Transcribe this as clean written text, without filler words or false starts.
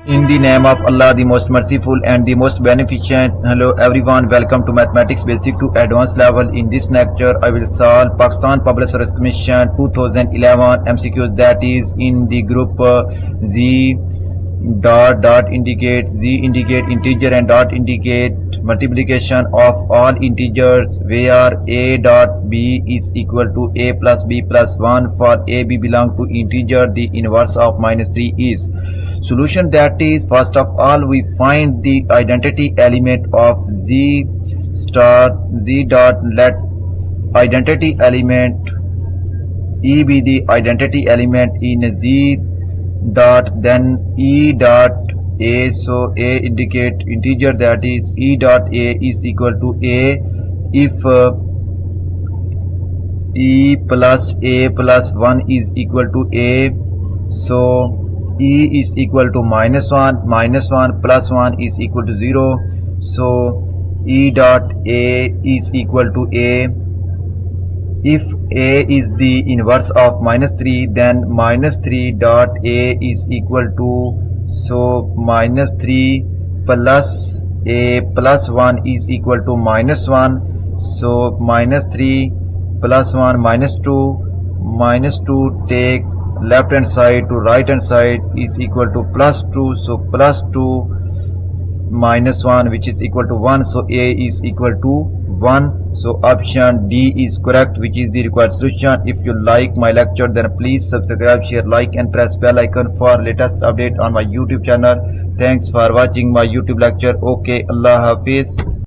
In the name of Allah, the most merciful and the most beneficent. Hello everyone, welcome to Mathematics Basic to Advanced level. In this lecture, I will solve Pakistan Public Service Commission 2011 MCQs, that is in the group Z dot indicate, Z indicate integer and dot indicate multiplication of all integers, where a dot b is equal to a plus b plus 1. For a b belong to integer, the inverse of -3 is. Solution, that is, first of all we find the identity element of z dot. Let identity element e be the identity element in z dot, then e dot a. So a indicate integer, that is e dot a is equal to a if e plus a plus 1 is equal to a. So e is equal to -1 plus 1 is equal to 0. So e dot a is equal to a. If a is the inverse of -3, then -3 dot a is equal to, so -3 plus a plus 1 is equal to -1. So -3 plus 1 -2 take left hand side to right hand side is equal to +2. So +2 -1, which is equal to 1. So a is equal to 1. So option D is correct, which is the required solution. If you like my lecture, then please subscribe, share, like and press bell icon for latest update on my YouTube channel. Thanks for watching my YouTube lecture. Okay, Allah Hafiz.